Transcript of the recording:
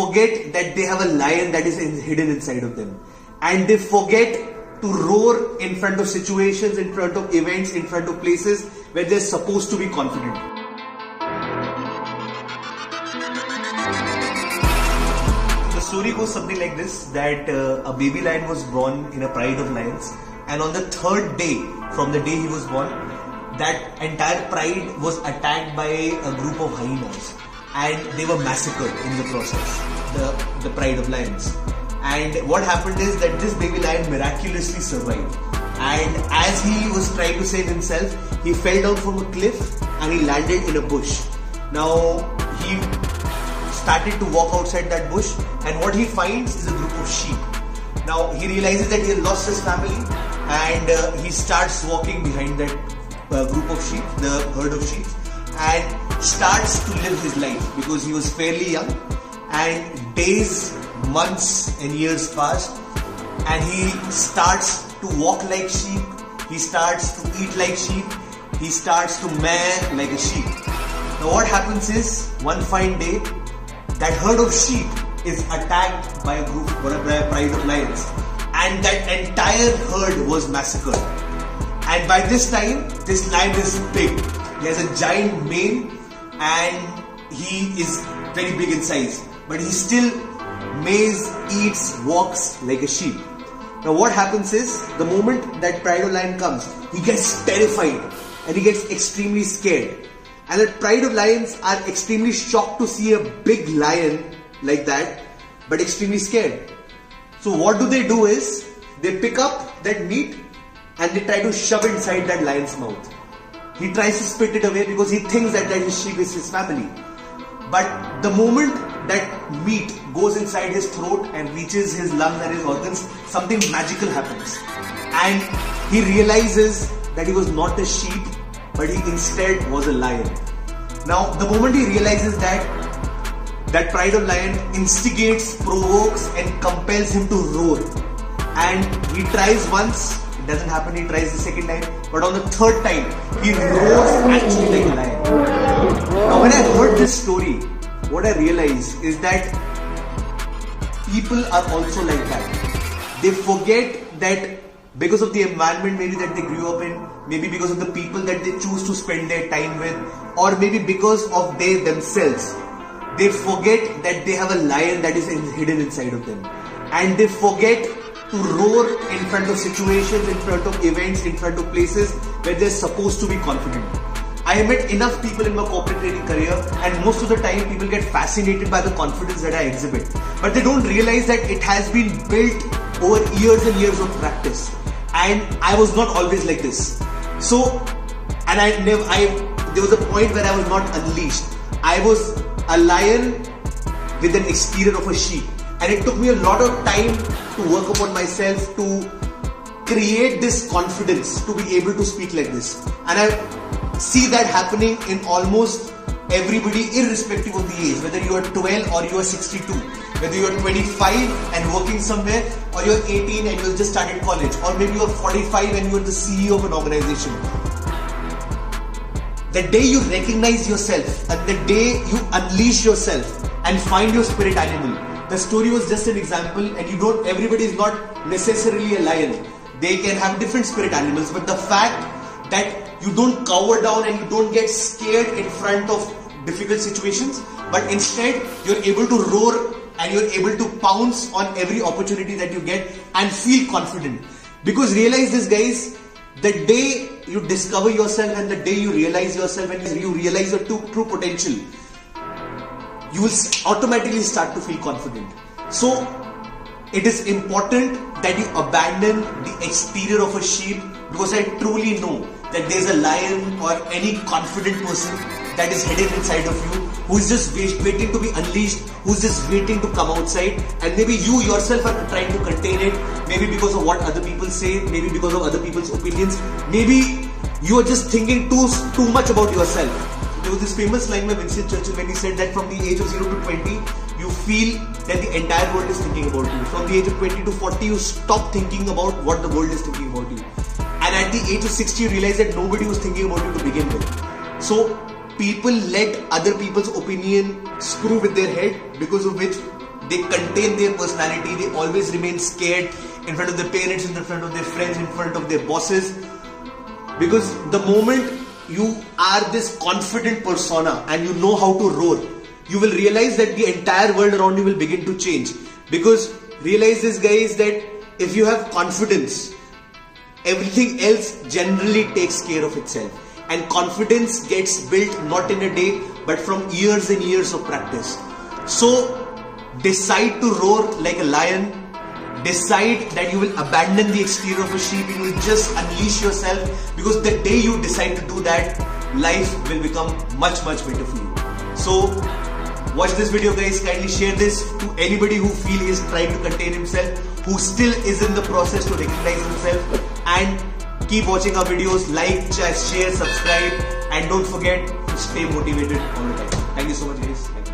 forget that they have a lion that is hidden inside of them, and they forget to roar in front of situations, in front of events, in front of places where they're supposed to be confident. The story goes something like this, that a baby lion was born in a pride of lions, and on the third day from the day he was born, that entire pride was attacked by a group of hyenas, and they were massacred in the process, the pride of lions. And what happened is that this baby lion miraculously survived, and as he was trying to save himself, he fell down from a cliff and he landed in a bush. Now he started to walk outside that bush, and what he finds is a group of sheep. Now he realizes that he has lost his family, and he starts walking behind that group of sheep, the herd of sheep, and starts to live his life because he was fairly young. And days, months and years passed, and he starts to walk like sheep, he starts to eat like sheep, he starts to meh like a sheep. Now what happens is, one fine day, that herd of sheep is attacked by a pride of lions, and that entire herd was massacred. And by this time, this lion is big. He has a giant mane and he is very big in size, but he still maize, eats, walks like a sheep. Now what happens is, the moment that pride of lion comes, he gets terrified and he gets extremely scared. And that pride of lions are extremely shocked to see a big lion like that, but extremely scared. So what do is, they pick up that meat and they try to shove it inside that lion's mouth. He tries to spit it away because he thinks that his sheep is his family. But the moment that meat goes inside his throat and reaches his lungs and his organs, something magical happens. And he realizes that he was not a sheep, but he instead was a lion. Now, the moment he realizes that pride of lion instigates, provokes and compels him to roar. And he tries once, it doesn't happen, he tries the second time, but on the third time, he roars actually like a lion. Now when I heard this story, what I realized is that people are also like that. They forget that because of the environment maybe that they grew up in, maybe because of the people that they choose to spend their time with, or maybe because of they themselves, they forget that they have a lion that is hidden inside of them. And they forget to roar in front of situations, in front of events, in front of places where they're supposed to be confident. I have met enough people in my corporate training career, and most of the time people get fascinated by the confidence that I exhibit. But they don't realize that it has been built over years and years of practice. And I was not always like this. So, and there was a point where I was not unleashed. I was a lion with an exterior of a sheep. And it took me a lot of time to work upon myself to create this confidence to be able to speak like this. And I see that happening in almost everybody, irrespective of the age, whether you are 12 or you are 62, whether you are 25 and working somewhere, or you are 18 and you just started college, or maybe you are 45 and you are the CEO of an organization. The day you recognize yourself and the day you unleash yourself and find your spirit animal. The story was just an example, and everybody is not necessarily a lion. They can have different spirit animals, but the fact that you don't cower down and you don't get scared in front of difficult situations, but instead you're able to roar and you're able to pounce on every opportunity that you get and feel confident. Because realize this, guys, the day you discover yourself and the day you realize yourself and you realize your true potential, you will automatically start to feel confident. So it is important that you abandon the exterior of a sheep, because I truly know that there's a lion or any confident person that is hidden inside of you, who is just waiting to be unleashed, who's just waiting to come outside, and maybe you yourself are trying to contain it, maybe because of what other people say, maybe because of other people's opinions, maybe you are just thinking too much about yourself. There was this famous line by Winston Churchill when he said that from the age of 0 to 20, you feel that the entire world is thinking about you. From the age of 20 to 40, you stop thinking about what the world is thinking about you. And at the age of 60, you realize that nobody was thinking about you to begin with. So people let other people's opinion screw with their head, because of which they contain their personality, they always remain scared in front of their parents, in front of their friends, in front of their bosses. Because the moment you are this confident persona and you know how to roar, you will realize that the entire world around you will begin to change. Because realize this, guys, that if you have confidence, everything else generally takes care of itself. And confidence gets built not in a day, but from years and years of practice. So decide to roar like a lion. Decide that you will abandon the exterior of a sheep. You will just unleash yourself, because the day you decide to do that, life will become much better for you. So watch this video, guys. Kindly share this to anybody who feel is trying to contain himself, who still is in the process to recognize himself. And keep watching our videos. Like, share, subscribe, and don't forget to stay motivated all the time. Thank you so much, guys.